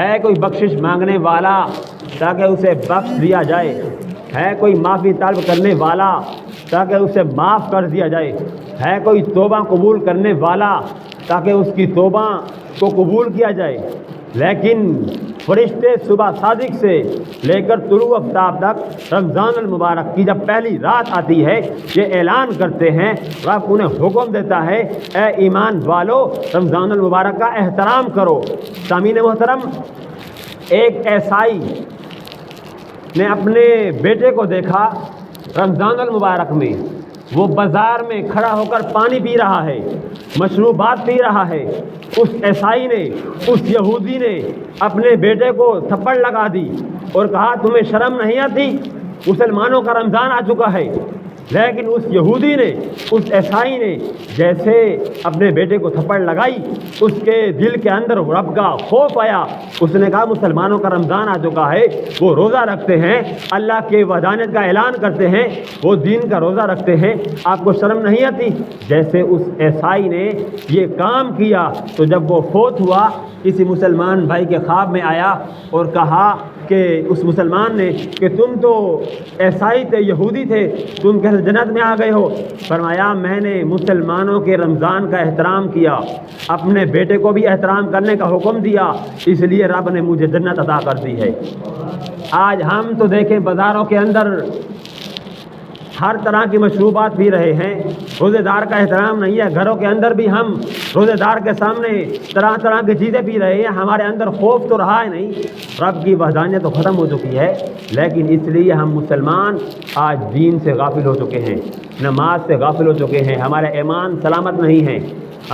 ہے کوئی بخشش مانگنے والا تاکہ اسے بخش دیا جائے؟ ہے کوئی معافی طلب کرنے والا تاکہ اسے معاف کر دیا جائے؟ ہے کوئی توبہ قبول کرنے والا تاکہ اس کی توبہ کو قبول کیا جائے؟ لیکن فرشتے صبح صادق سے لے کر طلوع آفتاب تک رمضان المبارک کی جب پہلی رات آتی ہے یہ اعلان کرتے ہیں، رب انہیں حکم دیتا ہے اے ایمان والو رمضان المبارک کا احترام کرو۔ سامعین محترم، ایک عیسائی نے اپنے بیٹے کو دیکھا رمضان المبارک میں، وہ بازار میں کھڑا ہو کر پانی پی رہا ہے، مشروبات پی رہا ہے۔ اس عیسائی نے، اس یہودی نے اپنے بیٹے کو تھپڑ لگا دی اور کہا تمہیں شرم نہیں آتی؟ مسلمانوں کا رمضان آ چکا ہے۔ لیکن اس یہودی نے، اس عیسائی نے جیسے اپنے بیٹے کو تھپڑ لگائی، اس کے دل کے اندر رب کا خوف آیا۔ اس نے کہا مسلمانوں کا رمضان آ چکا ہے، وہ روزہ رکھتے ہیں، اللہ کے وحدانیت کا اعلان کرتے ہیں، وہ دین کا روزہ رکھتے ہیں، آپ کو شرم نہیں آتی؟ جیسے اس عیسائی نے یہ کام کیا تو جب وہ فوت ہوا، کسی مسلمان بھائی کے خواب میں آیا اور کہا کہ اس مسلمان نے کہ تم تو عیسائی تھے، یہودی تھے، تم کیسے جنت میں آ گئے ہو؟ فرمایا میں نے مسلمانوں کے رمضان کا احترام کیا، اپنے بیٹے کو بھی احترام کرنے کا حکم دیا، اس لیے رب نے مجھے جنت عطا کر دی ہے۔ آج ہم تو دیکھیں بازاروں کے اندر ہر طرح کی مشروبات پی رہے ہیں، روزے دار کا احترام نہیں ہے۔ گھروں کے اندر بھی ہم روزے دار کے سامنے طرح طرح کی چیزیں پی رہے ہیں، ہمارے اندر خوف تو رہا ہے نہیں، رب کی وحدانیت تو ختم ہو چکی ہے، لیکن اس لیے ہم مسلمان آج دین سے غافل ہو چکے ہیں، نماز سے غافل ہو چکے ہیں، ہمارے ایمان سلامت نہیں ہیں۔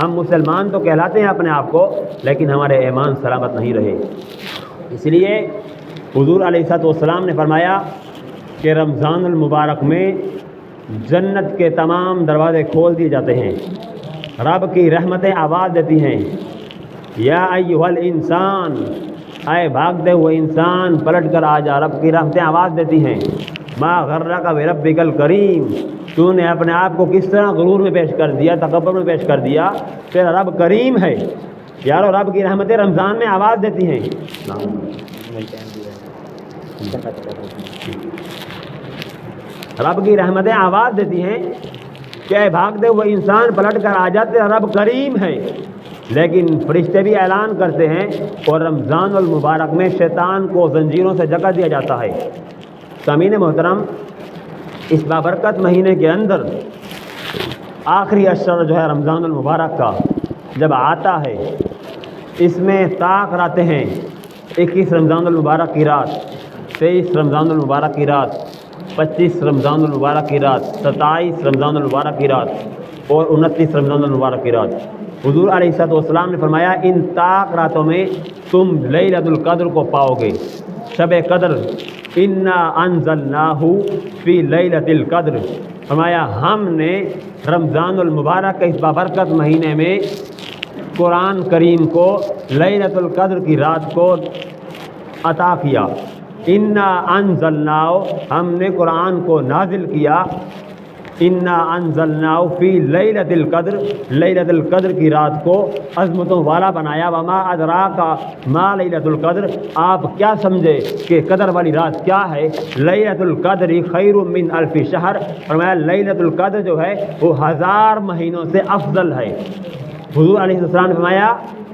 ہم مسلمان تو کہلاتے ہیں اپنے آپ کو، لیکن ہمارے ایمان سلامت نہیں رہے۔ اس لیے حضور علیہ الصلوۃ والسلام نے فرمایا کہ رمضان المبارک میں جنت کے تمام دروازے کھول دیے جاتے ہیں، رب کی رحمتیں آواز دیتی ہیں، یا ایھا الانسان، اے بھاگتے ہوئے انسان پلٹ کر آ جا، رب کی رحمتیں آواز دیتی ہیں، ما غرک بربک الکریم، تو نے اپنے آپ کو کس طرح غرور میں پیش کر دیا، تکبر میں پیش کر دیا، تیرا رب کریم ہے۔ یارو رب کی رحمتیں رمضان میں آواز دیتی ہیں۔ رب کی رحمتیں آواز دیتی ہیں کہ اے بھاگتے ہوئے انسان پلٹ کر آ جاتے، رب کریم ہے۔ لیکن فرشتے بھی اعلان کرتے ہیں اور رمضان المبارک میں شیطان کو زنجیروں سے جکڑ دیا جاتا ہے۔ سامعین محترم، اس بابرکت مہینے کے اندر آخری عشر جو ہے رمضان المبارک کا جب آتا ہے، اس میں طاق راتیں ہیں، 21 رمضان المبارک کی رات، 23 رمضان المبارک کی رات، 25 رمضان المبارک کی رات، 27 رمضان المبارک کی رات اور 29 رمضان المبارک کی رات۔ حضور علیہ الصلوۃ والسلام نے فرمایا ان طاق راتوں میں تم لیلۃ القدر کو پاؤ گے، شب قدر، انا انزلناہ فی لیلۃ القدر۔ فرمایا ہم نے رمضان المبارک کے اس بابرکت مہینے میں قرآن کریم کو لیلۃ القدر کی رات کو عطا کیا۔ انا انزلناہ، ہم نے قرآن کو نازل کیا، انا انزلناہ فی لیلۃ القدر، لیلۃ القدر کی رات کو عظمتوں والا بنایا۔ وما ادراک ما لیلۃ القدر، آپ کیا سمجھے کہ قدر والی رات کیا ہے؟ لیلۃ القدر خیر من الف شہر، فرمایا لیلۃ القدر جو ہے وہ 1000 مہینوں سے افضل ہے۔ حضور علیہ السلام نے فرمایا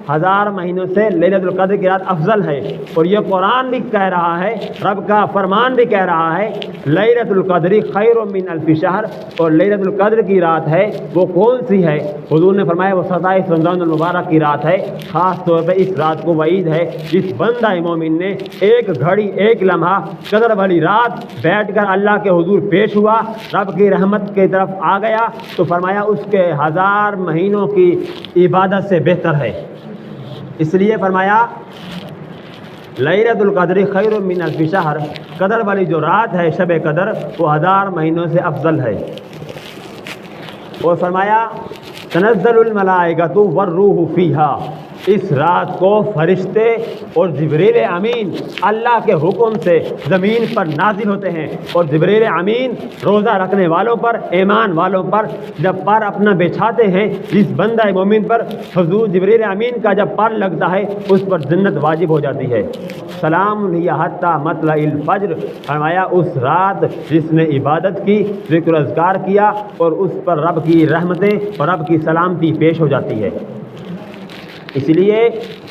1000 مہینوں سے لیلۃ القدر کی رات افضل ہے، اور یہ قرآن بھی کہہ رہا ہے، رب کا فرمان بھی کہہ رہا ہے لیلۃ القدر خیر من الف شہر، اور لیلۃ القدر کی رات ہے وہ کون سی ہے؟ حضور نے فرمایا وہ 27 رمضان المبارک کی رات ہے۔ خاص طور پہ اس رات کو وعید ہے جس بندہ مومن نے ایک گھڑی، ایک لمحہ قدر والی رات بیٹھ کر اللہ کے حضور پیش ہوا، رب کی رحمت کی طرف آ گیا، تو فرمایا اس کے 1000 مہینوں کی عبادت سے بہتر ہے۔ اس لیے فرمایا لیلۃ القدر خیر من الف شہر، قدر والی جو رات ہے شب قدر وہ 1000 مہینوں سے افضل ہے۔ اور فرمایا تنزل الملائکۃ والروح فیہا، اس رات کو فرشتے اور جبریل امین اللہ کے حکم سے زمین پر نازل ہوتے ہیں، اور جبریل امین روزہ رکھنے والوں پر، ایمان والوں پر جب پر اپنا بچھاتے ہیں، جس بندہ مومن پر حضور جبریل امین کا جب پر لگتا ہے اس پر جنت واجب ہو جاتی ہے۔ سلام ہی حتی مطلع الفجر، فرمایا اس رات جس نے عبادت کی، ذکر و اذکار کیا، اور اس پر رب کی رحمتیں اور رب کی سلامتی پیش ہو جاتی ہے۔ اس لیے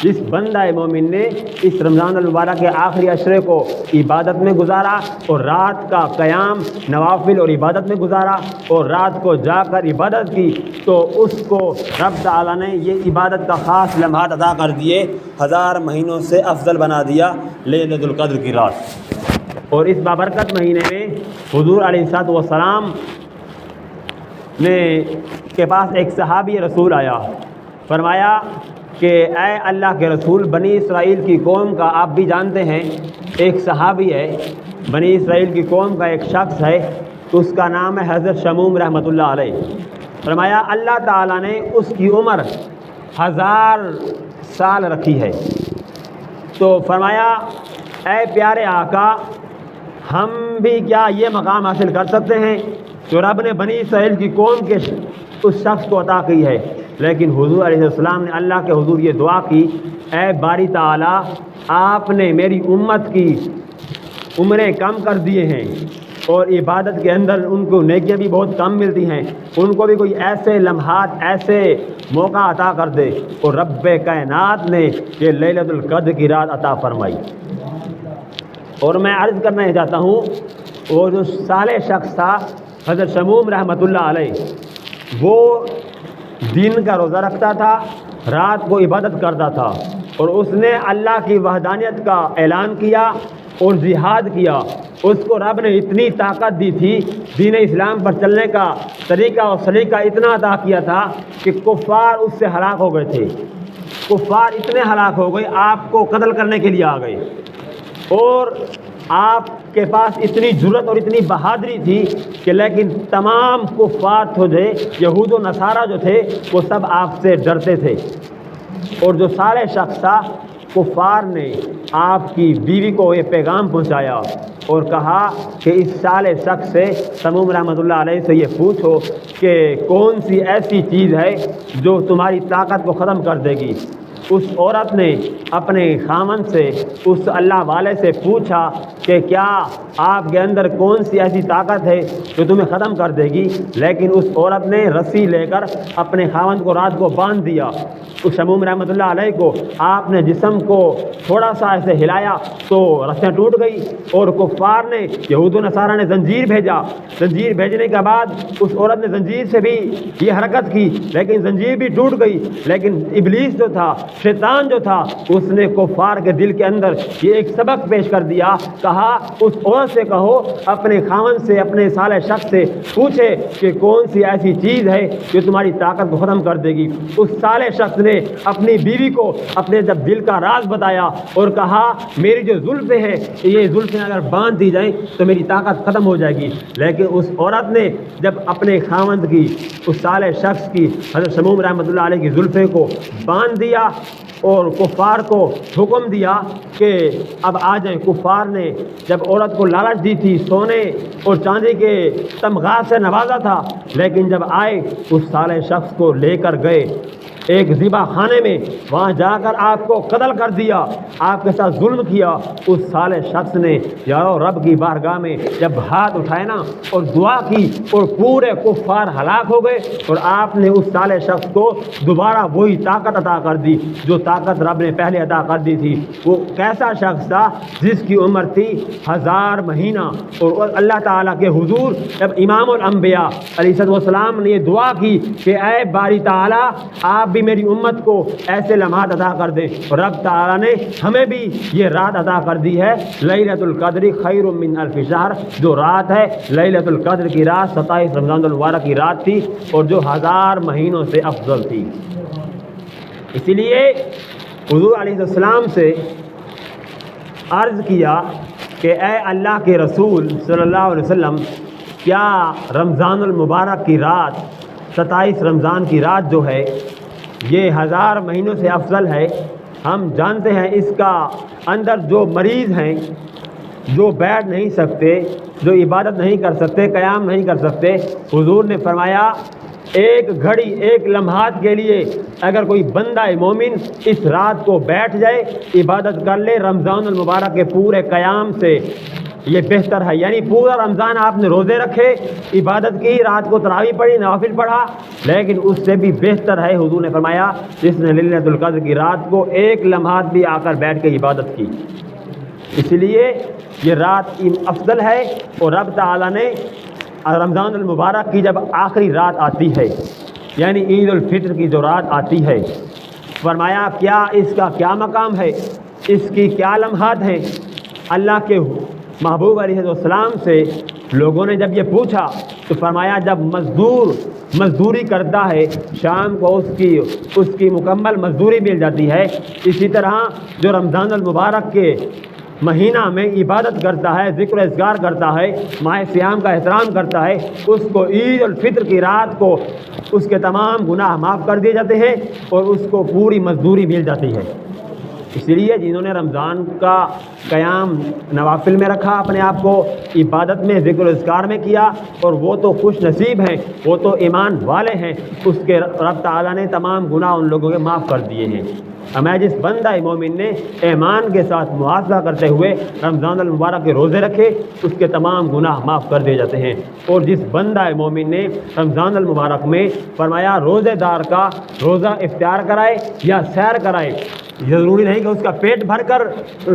جس بندہ مومن نے اس رمضان المبارک کے آخری عشرے کو عبادت میں گزارا اور رات کا قیام نوافل اور عبادت میں گزارا اور رات کو جا کر عبادت کی، تو اس کو رب تعالیٰ نے یہ عبادت کا خاص لمحات عطا کر دیے، 1000 مہینوں سے افضل بنا دیا لیلۃ القدر کی رات۔ اور اس بابرکت مہینے میں حضور علیہ الصلوۃ والسلام نے کے پاس ایک صحابی رسول آیا، فرمایا کہ اے اللہ کے رسول، بنی اسرائیل کی قوم کا آپ بھی جانتے ہیں ایک صحابی ہے، بنی اسرائیل کی قوم کا ایک شخص ہے، اس کا نام ہے حضرت شموم رحمۃ اللہ علیہ۔ فرمایا اللہ تعالیٰ نے اس کی عمر 1000 سال رکھی ہے۔ تو فرمایا اے پیارے آقا، ہم بھی کیا یہ مقام حاصل کر سکتے ہیں جو رب نے بنی اسرائیل کی قوم کے اس شخص کو عطا کی ہے؟ لیکن حضور علیہ السلام نے اللہ کے حضور یہ دعا کی، اے باری تعالیٰ، آپ نے میری امت کی عمریں کم کر دیے ہیں اور عبادت کے اندر ان کو نیکیاں بھی بہت کم ملتی ہیں، ان کو بھی کوئی ایسے لمحات، ایسے موقع عطا کر دے۔ اور رب کائنات نے یہ لیلۃ القدر کی رات عطا فرمائی۔ اور میں عرض کرنا چاہتا ہوں، وہ جو صالح شخص تھا حضرت شموم رحمۃ اللہ علیہ، وہ دن کا روزہ رکھتا تھا، رات کو عبادت کرتا تھا، اور اس نے اللہ کی وحدانیت کا اعلان کیا اور جہاد کیا۔ اس کو رب نے اتنی طاقت دی تھی، دین اسلام پر چلنے کا طریقہ اور سلیقہ اتنا عطا کیا تھا کہ کفار اس سے ہلاک ہو گئے تھے۔ کفار اتنے ہلاک ہو گئے، آپ کو قتل کرنے کے لیے آ گئے، اور آپ کے پاس اتنی جرأت اور اتنی بہادری تھی کہ لیکن تمام کفار تھے، یہود و نصارہ جو تھے، وہ سب آپ سے ڈرتے تھے۔ اور جو صالح شخص تھا، کفار نے آپ کی بیوی کو یہ پیغام پہنچایا اور کہا کہ اس صالح شخص سے، شموم رحمۃ اللہ علیہ سے یہ پوچھو کہ کون سی ایسی چیز ہے جو تمہاری طاقت کو ختم کر دے گی۔ اس عورت نے اپنے خاوند سے، اس اللہ والے سے پوچھا کہ کیا آپ کے اندر کون سی ایسی طاقت ہے جو تمہیں ختم کر دے گی، لیکن اس عورت نے رسی لے کر اپنے خاوند کو رات کو باندھ دیا۔ اس شموم رحمۃ اللہ علیہ کو آپ نے جسم کو تھوڑا سا ایسے ہلایا تو رسیاں ٹوٹ گئی، اور کفار نے، یہود و نصارہ نے زنجیر بھیجا۔ زنجیر بھیجنے کے بعد اس عورت نے زنجیر سے بھی یہ حرکت کی، لیکن زنجیر بھی ٹوٹ گئی۔ لیکن ابلیس جو تھا، شیطان جو تھا، اس نے کفار کے دل کے اندر یہ ایک سبق پیش کر دیا، کہا اس عورت سے کہو اپنے خاوند سے، اپنے صالح شخص سے پوچھے کہ کون سی ایسی چیز ہے جو تمہاری طاقت کو ختم کر دے گی۔ اس صالح شخص نے اپنی بیوی کو اپنے جب دل کا راز بتایا اور کہا میری جو زلفیں ہیں، یہ زلفیں اگر باندھ دی جائیں تو میری طاقت ختم ہو جائے گی۔ لیکن اس عورت نے جب اپنے خاوند کی، اس صالح شخص کی، حضرت شموم رحمۃ اللہ علیہ کی زلفیں کو باندھ دیا اور کفار کو حکم دیا کہ اب آ جائیں۔ کفار نے جب عورت کو لالچ دی تھی، سونے اور چاندی کے تمغہ سے نوازا تھا، لیکن جب آئے اس صالح شخص کو لے کر گئے ایک ذبح خانے میں، وہاں جا کر آپ کو قتل کر دیا، آپ کے ساتھ ظلم کیا۔ اس صالح شخص نے یارو رب کی بارگاہ میں جب ہاتھ اٹھائے نا اور دعا کی، اور پورے کفار ہلاک ہو گئے، اور آپ نے اس صالح شخص کو دوبارہ وہی طاقت عطا کر دی جو طاقت رب نے پہلے عطا کر دی تھی۔ وہ کیسا شخص تھا جس کی عمر تھی 1000 مہینہ، اور اللہ تعالیٰ کے حضور جب امام الانبیاء علیہ السلام نے یہ دعا کی کہ اے باری تعالیٰ، آپ بھی میری امت کو ایسے لمحات عطا کر دیں، اور رب تعالیٰ نے ہمیں بھی یہ رات عطا کر دی ہے، لیلۃ القدر خیر من الف شہر، جو رات ہے لیلۃ القدر کی رات 27 رمضان المبارک کی رات تھی، اور جو 1000 مہینوں سے افضل تھی۔ اسی لیے حضور علیہ السلام سے عرض کیا کہ اے اللہ کے رسول صلی اللہ علیہ وسلم، کیا رمضان المبارک کی رات، 27 رمضان کی رات جو ہے، یہ 1000 مہینوں سے افضل ہے۔ ہم جانتے ہیں اس کا اندر جو مریض ہیں، جو بیٹھ نہیں سکتے، جو عبادت نہیں کر سکتے، قیام نہیں کر سکتے، حضور نے فرمایا ایک گھڑی، ایک لمحات کے لیے اگر کوئی بندہ مومن اس رات کو بیٹھ جائے، عبادت کر لے رمضان المبارک کے پورے قیام سے، یہ بہتر ہے۔ یعنی پورا رمضان آپ نے روزے رکھے، عبادت کی، رات کو تراویح پڑھی، نوافل پڑھا، لیکن اس سے بھی بہتر ہے، حضور نے فرمایا، جس نے لیلۃ القدر کی رات کو ایک لمحات بھی آ کر بیٹھ کے عبادت کی۔ اس لیے یہ رات افضل ہے، اور رب تعالیٰ نے رمضان المبارک کی جب آخری رات آتی ہے، یعنی عید الفطر کی جو رات آتی ہے، فرمایا کیا اس کا کیا مقام ہے، اس کی کیا لمحات ہیں۔ اللہ کے محبوب علیہ السلام سے لوگوں نے جب یہ پوچھا تو فرمایا جب مزدور مزدوری کرتا ہے، شام کو اس کی مکمل مزدوری مل جاتی ہے، اسی طرح جو رمضان المبارک کے مہینہ میں عبادت کرتا ہے، ذکر و اذکار کرتا ہے، ماہ صیام کا احترام کرتا ہے، اس کو عید الفطر کی رات کو اس کے تمام گناہ معاف کر دیے جاتے ہیں اور اس کو پوری مزدوری مل جاتی ہے۔ اس لیے جنہوں نے رمضان کا قیام نوافل میں رکھا، اپنے آپ کو عبادت میں، ذکر و اذکار میں کیا، اور وہ تو خوش نصیب ہیں، وہ تو ایمان والے ہیں، اس کے رب تعالیٰ نے تمام گناہ ان لوگوں کے معاف کر دیے ہیں۔ ہمیں جس بندہ مومن نے ایمان کے ساتھ محاسبہ کرتے ہوئے رمضان المبارک کے روزے رکھے، اس کے تمام گناہ معاف کر دیے جاتے ہیں۔ اور جس بندہ مومن نے رمضان المبارک میں فرمایا روزے دار کا روزہ افطار کرائے یا سیر کرائے، ضروری نہیں کہ اس کا پیٹ بھر کر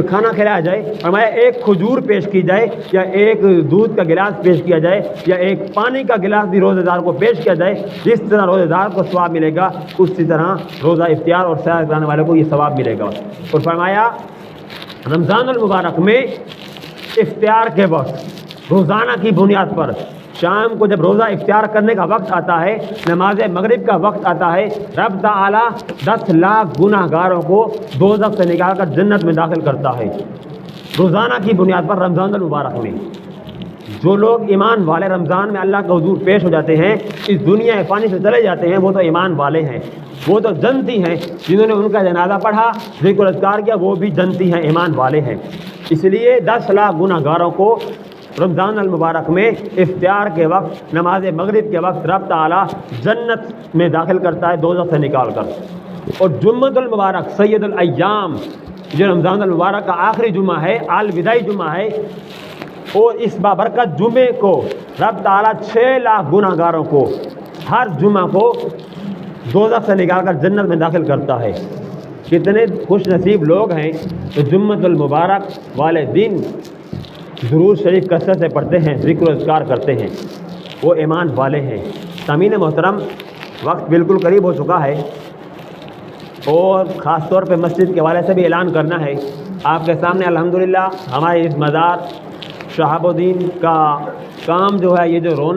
کھانا کھلایا جائے، فرمایا ایک کھجور پیش کی جائے یا ایک دودھ کا گلاس پیش کیا جائے یا ایک پانی کا گلاس بھی روزے دار کو پیش کیا جائے، جس طرح روزے دار کو ثواب ملے گا اسی طرح روزہ افطار اور سیر کرانے والے کو یہ ثواب ملے گا۔ اور فرمایا رمضان المبارک میں افطار کے وقت روزانہ کی بنیاد پر شام کو جب روزہ افطار کرنے کا وقت آتا ہے، نماز مغرب کا وقت آتا ہے، رب تعالیٰ 10 لاکھ گناہ گاروں کو دوزخ سے نکال کر جنت میں داخل کرتا ہے روزانہ کی بنیاد پر رمضان المبارک میں۔ جو لوگ ایمان والے رمضان میں اللہ کے حضور پیش ہو جاتے ہیں، اس دنیا فانی سے چلے جاتے ہیں، وہ تو ایمان والے ہیں، وہ تو جنتی ہیں۔ جنہوں نے ان کا جنازہ پڑھا، ذکر و اذکار کیا، وہ بھی جنتی ہیں، ایمان والے ہیں۔ اس لیے 10 لاکھ گناہ گاروں کو رمضان المبارک میں افطار کے وقت، نماز مغرب کے وقت رب تعالیٰ جنت میں داخل کرتا ہے دوزخ سے نکال کر۔ اور جمعۃ المبارک سید الایام، جو رمضان المبارک کا آخری جمعہ ہے، الوداعی جمعہ ہے، اور اس بابرکت جمعے کو رب تعالیٰ 6 لاکھ گناہ گاروں کو ہر جمعہ کو دوزخ سے نکال کر جنت میں داخل کرتا ہے۔ کتنے خوش نصیب لوگ ہیں جو جمعۃ المبارک والے دن درود شریف کثرت سے پڑھتے ہیں، ذکر و اذکار کرتے ہیں، وہ ایمان والے ہیں۔ سامعین محترم، وقت بالکل قریب ہو چکا ہے، اور خاص طور پہ مسجد کے حوالے سے بھی اعلان کرنا ہے آپ کے سامنے۔ الحمدللہ ہمارے اس مزار شہاب الدین کا کام جو ہے، یہ جو رونق